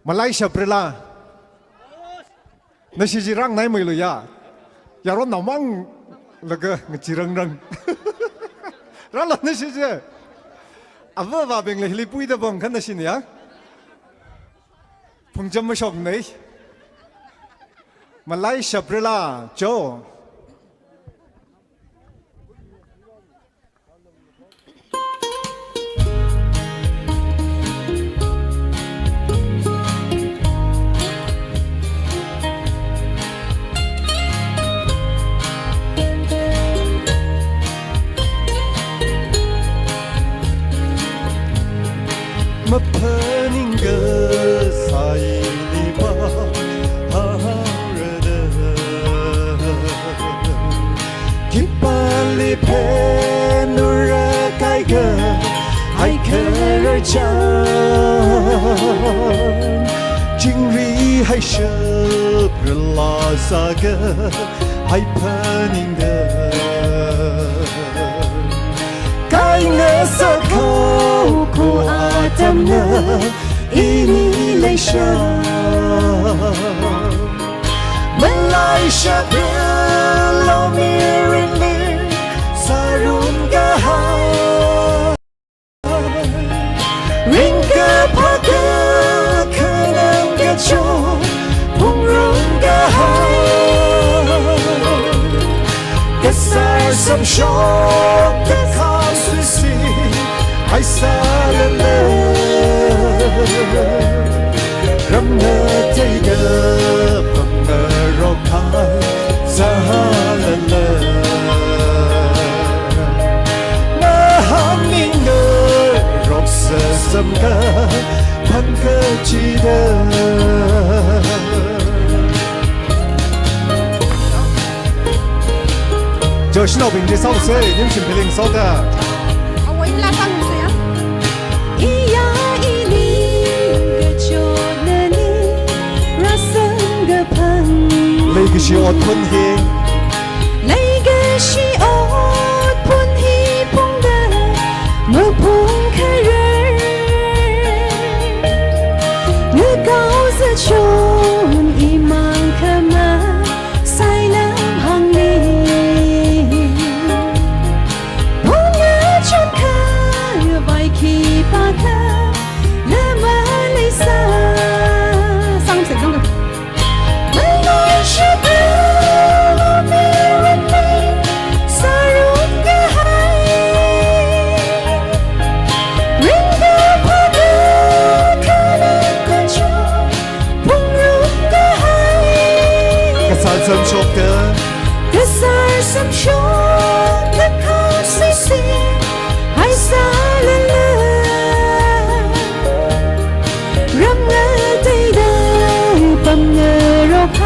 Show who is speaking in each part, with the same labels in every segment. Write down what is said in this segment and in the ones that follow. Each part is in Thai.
Speaker 1: มาไล่เชปเรล่าในชีจิรังไหนไม่เลยอย่ารบหนาวมั่งแล้วก็จีรังรังในชีจิอาว่าเป็นเลยลิปุยตะบังขันในชีนี่ผมจำไม่ชอบไหนมาไล่เชปเรล่าโจมาเพลิงเกสายลีบาฮาเรเดคิปาลีเพนุระไกเกไอเคอร์จันจิงรีให้เชื่อพระลาสาเกให้เพลิงเกไกเงสะเขาคูอาจำเนอีนี่เลยเชื่อมันไล่เชื่อเพื่อเรามีรินลีสารุนกะหาริงกะพักกะคืนน้ำกะโจพุ่งรุนกะหากะสายสัมชอบกะข้าวสุสีให้สาระเลรำเนใจเดิมรำเนรอคายสาระเลมาหามิงเนรกเสสมกาพังกะจีเด就是那边的烧水，你们是不能烧的。
Speaker 2: 我一拉上水啊。
Speaker 1: 你个是我吞气，
Speaker 2: 你个是我吞气碰的，我碰开人，我告诉穷一忙可嘛，塞了行里，我全看外去把它，那么离散，上谁上的？是不我没人理，撒入个海，人个怕的可能更久，碰入个海，
Speaker 1: 个啥怎说的？
Speaker 2: 个啥怎说的靠谁谁，还撒了了，让我对的帮我绕开。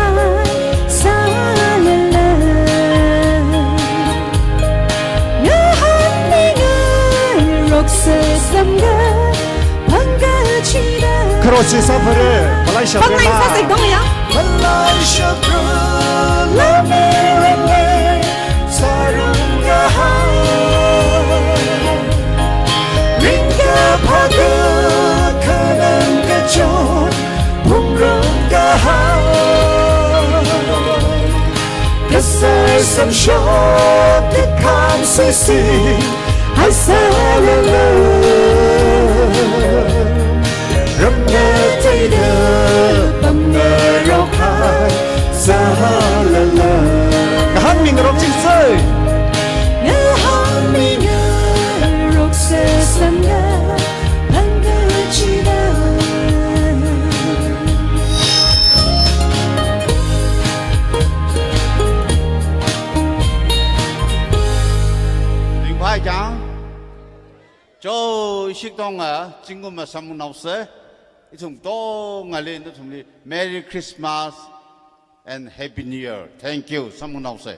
Speaker 1: Kroci safari, Malaysia
Speaker 2: Pang lain sa sigdong ya.
Speaker 1: Malaysia la merene sarunga ringga paga kanang kejot pungrungga kesai samshot dikam sisi hai salalaรำเนใจเดิมบำเนรอคายสาละละกะหันมิงรกจิงเซย
Speaker 2: กะหันมิงรกเซสังกะพังกะจีดา
Speaker 3: 林排长就适当啊经过嘛什么老师从多我们都从的 Merry Christmas and Happy New Year. Thank you. Someone else say.